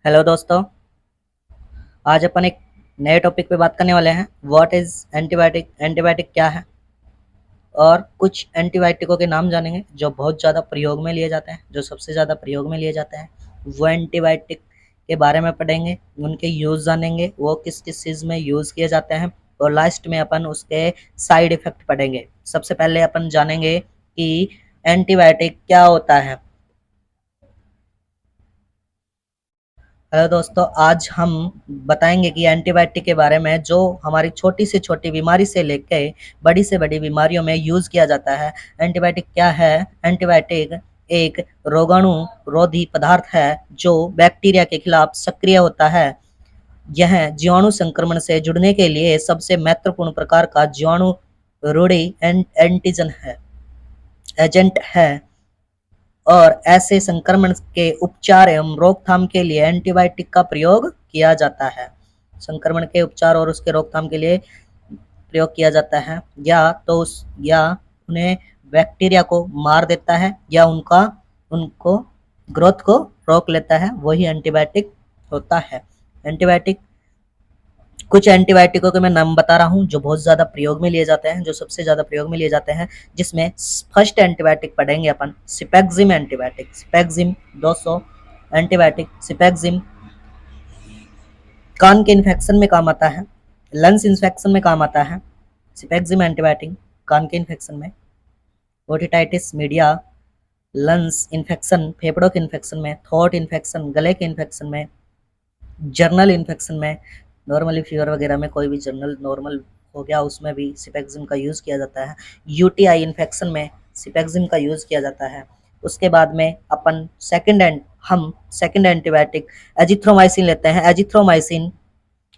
Hello दोस्तों। आज अपन एक नए टॉपिक पे बात करने वाले हैं। व्हाट इज एंटीबायोटिक, एंटीबायोटिक क्या है, और कुछ एंटीबायोटिकों के नाम जानेंगे जो बहुत ज़्यादा प्रयोग में लिए जाते हैं, जो सबसे ज़्यादा प्रयोग में लिए जाते हैं। वो एंटीबायोटिक के बारे में पढ़ेंगे, उनके यूज़ जानेंगे, वो किस किस चीज़ में यूज़ किए जाते हैं, और लास्ट में अपन उसके साइड इफ़ेक्ट पढ़ेंगे। सबसे पहले अपन जानेंगे कि एंटीबायोटिक क्या होता है। हेलो दोस्तों, आज हम बताएंगे कि एंटीबायोटिक के बारे में, जो हमारी छोटी से छोटी बीमारी से लेकर बड़ी से बड़ी बीमारियों में यूज़ किया जाता है। एंटीबायोटिक क्या है? एंटीबायोटिक एक रोगाणु रोधी पदार्थ है जो बैक्टीरिया के खिलाफ सक्रिय होता है। यह जीवाणु संक्रमण से जुड़ने के लिए सबसे महत्वपूर्ण प्रकार का जीवाणु रोधी एंटीजन है, एजेंट है, और ऐसे संक्रमण के उपचार एवं रोकथाम के लिए एंटीबायोटिक का प्रयोग किया जाता है। संक्रमण के उपचार और उसके रोकथाम के लिए प्रयोग किया जाता है, या उन्हें बैक्टीरिया को मार देता है, या उनको ग्रोथ को रोक लेता है, वही एंटीबायोटिक होता है। एंटीबायोटिक, कुछ एंटीबायोटिकों के मैं नाम बता रहा हूँ जो बहुत ज़्यादा प्रयोग में लिए जाते हैं, जो सबसे ज़्यादा प्रयोग में लिए जाते हैं, जिसमें फर्स्ट एंटीबायोटिक पढ़ेंगे अपन सिपेक्जिम एंटीबायोटिक। सिपेक्जिम 200 एंटीबायोटिक। सिपेक्जिम कान के इन्फेक्शन में काम आता है, लंग्स इन्फेक्शन में काम आता है। सिपेक्जिम एंटीबायोटिक कान के इन्फेक्शन में, ओटिटाइटिस मीडिया, लंग्स इन्फेक्शन, फेफड़ों के इन्फेक्शन में, थ्रोट इन्फेक्शन, गले के इन्फेक्शन में, जर्नल इन्फेक्शन में, नॉर्मली फीवर वगैरह में कोई भी जर्नल नॉर्मल हो गया उसमें भी सिपेक्जिम का यूज़ किया जाता है। यूटीआई इन्फेक्शन में सिपेक्जिम का यूज़ किया जाता है। उसके बाद में अपन सेकंड एंटीबायोटिक एजिथ्रोमाइसिन लेते हैं। एजिथ्रोमाइसिन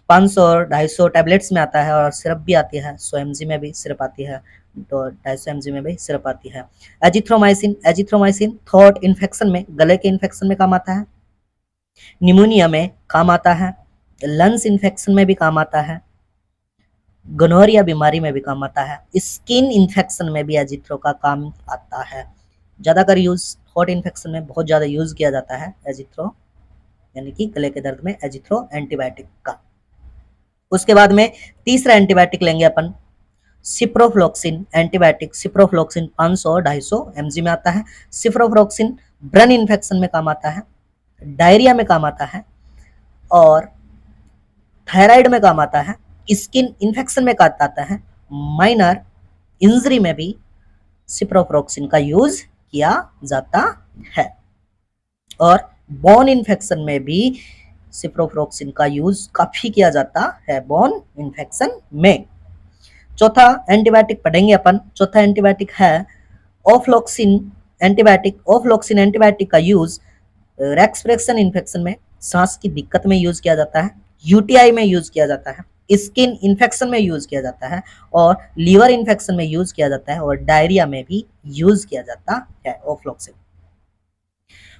500 और 250 टैबलेट्स में आता है, और सिरप भी आती है, 100 mg में भी सिरप आती है, तो 250 mg में भी सिरप आती है। एजिथ्रोमाइसिन थ्रोट इन्फेक्शन में, गले के इन्फेक्शन में काम आता है, निमोनिया में काम आता है, लंग्स इन्फेक्शन में भी काम आता है, गोनोरिया बीमारी में भी काम आता है, स्किन इन्फेक्शन में भी एजिथ्रो का काम आता है। ज़्यादातर यूज थ्रोट इन्फेक्शन में बहुत ज़्यादा यूज किया जाता है एजिथ्रो, यानी कि गले के दर्द में एजिथ्रो एंटीबायोटिक का। उसके बाद में तीसरा एंटीबायोटिक लेंगे अपन सिप्रोफ्लोक्सिन एंटीबायोटिक। सिप्रोफ्लोक्सिन 500 और 250 mg में आता है। सिप्रोफ्लोक्सिन ब्रेन इन्फेक्शन में काम आता है, डायरिया में काम आता है, और थायराइड में काम आता है, स्किन इन्फेक्शन में काम आता है, माइनर इंजरी में भी सिप्रोफ्लोक्सिन का यूज किया जाता है, और बोन इन्फेक्शन में भी सिप्रोफ्लोक्सिन का यूज काफी किया जाता है, बोन इन्फेक्शन में। चौथा एंटीबायोटिक पढ़ेंगे अपन। चौथा एंटीबायोटिक है ओफ्लोक्सिन एंटीबायोटिक। ओफ्लोक्सिन एंटीबायोटिक का यूज रेस्पिरेशन इन्फेक्शन में, सांस की दिक्कत में यूज किया जाता है, यूटीआई में यूज किया जाता है, स्किन इन्फेक्शन में यूज किया जाता है, और लीवर इन्फेक्शन में यूज किया जाता है, और डायरिया में भी यूज किया जाता है ओफ्लोक्सिन।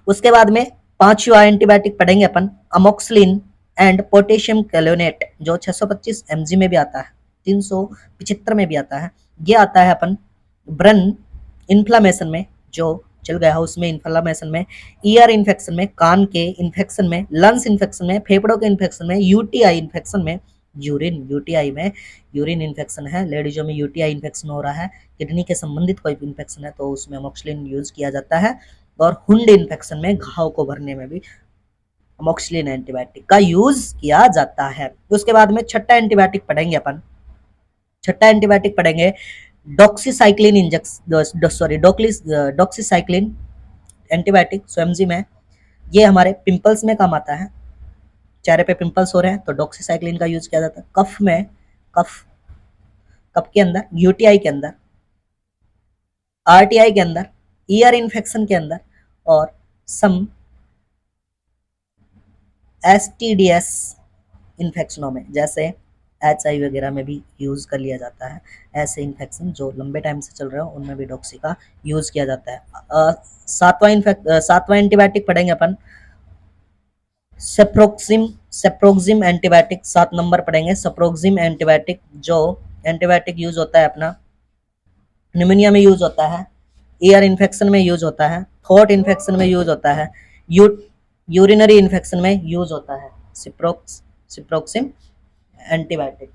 उसके बाद में पांचवा एंटीबायोटिक पढ़ेंगे अपन अमोक्सिलिन एंड पोटेशियम कैलोनेट, जो 625 mg में भी आता है, 375 में भी आता है। ये आता है अपन ब्रेन इन्फ्लामेशन में, जो चल गया है उसमें इन्फ्लामेशन में, ईयर इन्फेक्शन में, कान के इन्फेक्शन में, लंग्स इन्फेक्शन में, फेफड़ों के इन्फेक्शन में, यूटीआई इन्फेक्शन में, यूटीआई में यूरिन इन्फेक्शन है, लेडीजों में यूटीआई इन्फेक्शन हो रहा है, किडनी के संबंधित कोई इन्फेक्शन है तो उसमें अमोक्सिलिन यूज किया जाता है, और हुंड इन्फेक्शन में, घाव को भरने में भी अमोक्सिलिन एंटीबायोटिक का यूज किया जाता है। उसके बाद में छठा एंटीबायोटिक पढ़ेंगे अपन। छठा एंटीबायोटिक पढ़ेंगे doxycycline injection, doxycycline antibiotic 100 mg में। ये हमारे पिंपल्स में काम आता है, चेहरे पे पिंपल्स हो रहे हैं तो डॉक्सीसाइक्लिन का यूज किया जाता है। कफ में, कफ कफ के अंदर, यूटीआई के अंदर, आरटीआई के अंदर, ईयर इन्फेक्शन के अंदर, और सम एसटीडीएस इन्फेक्शनों में, जैसे एचआईवी वगैरह में भी यूज कर लिया जाता है। ऐसे इन्फेक्शन जो लंबे टाइम से चल रहे हो उनमें भी डॉक्सी का यूज किया जाता है। सातवां एंटीबायोटिक पढ़ेंगे अपन सेप्रोक्सिम एंटीबायोटिक। 7 नंबर पढ़ेंगे सेप्रोक्सिम एंटीबायोटिक, जो एंटीबायोटिक यूज होता है अपना निमोनिया में यूज होता है, ईयर इन्फेक्शन में यूज होता है, थ्रोट इन्फेक्शन में यूज होता है, यूरिनरी इन्फेक्शन में यूज होता है सिप्रोक्सिम एंटीबायोटिक।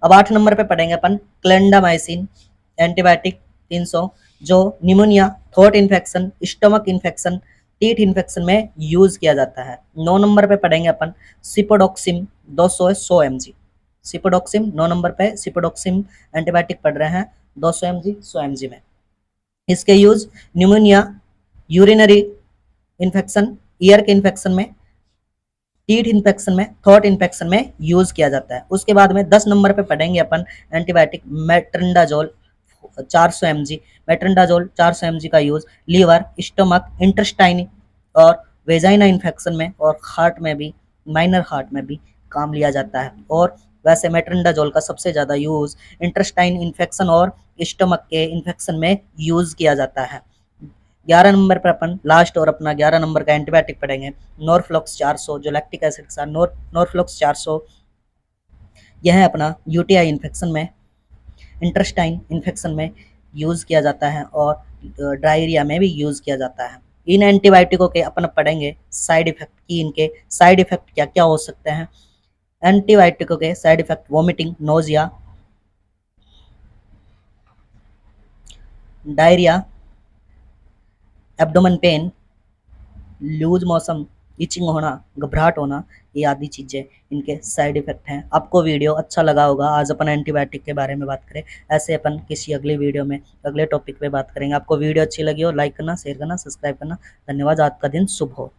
अब 8 नंबर पे पढ़ेंगे अपन क्लेंडामाइसिन एंटीबायोटिक 300, जो pneumonia, throat infection, stomach infection, teeth infection में यूज किया जाता है। 9 नंबर पे पढ़ेंगे अपन सिपोडोक्सिम 200 mg। सिपोडोक्सिम 9 नंबर पे सिपोडोक्सिम एंटीबायोटिक पढ़ रहे हैं 200 mg 100 mg में। इसके use pneumonia, urinary infection, year के इन्फेक्शन में, टीथ इन्फेक्शन में, थ्रोट इन्फेक्शन में यूज किया जाता है। उसके बाद में 10 नंबर पे पढ़ेंगे अपन एंटीबायोटिक मेट्रिंडाजोल 400 mg। मेट्रिंडाजोल 400 mg का यूज लीवर, स्टमक, इंटेस्टाइन और वेजाइना इन्फेक्शन में और हार्ट में भी, माइनर हार्ट में भी काम लिया जाता है। और वैसे मेट्रिंडाजोल का सबसे ज़्यादा यूज इंटेस्टाइन इन्फेक्शन और स्टमक के इन्फेक्शन में यूज किया जाता है। 11 नंबर पर अपन लास्ट और अपना 11 नंबर का एंटीबायोटिक पढ़ेंगे नॉरफ्लॉक्स 400, जो लैक्टिक एसिड के साथ नॉरफ्लॉक्स 400। यह है अपना यूटीआई इन्फेक्शन में, इंटेस्टाइन इन्फेक्शन में यूज़ किया जाता है और डायरिया में भी यूज़ किया जाता है। इन एंटीबायोटिकों के अपन पढ़ेंगे साइड इफेक्ट की, इनके साइड इफेक्ट क्या क्या हो सकते हैं। एंटीबायोटिकों के side effect vomiting, nausea, diarrhoea, abdomen pain, loose motion, itching होना, घबराहट होना, ये आदि चीज़ें इनके साइड इफेक्ट हैं। आपको वीडियो अच्छा लगा होगा, आज अपन एंटीबायोटिक के बारे में बात करें। ऐसे अपन किसी अगली वीडियो में अगले टॉपिक पे बात करेंगे। आपको वीडियो अच्छी लगी हो लाइक करना, शेयर करना, सब्सक्राइब करना। धन्यवाद। आपका दिन शुभ हो।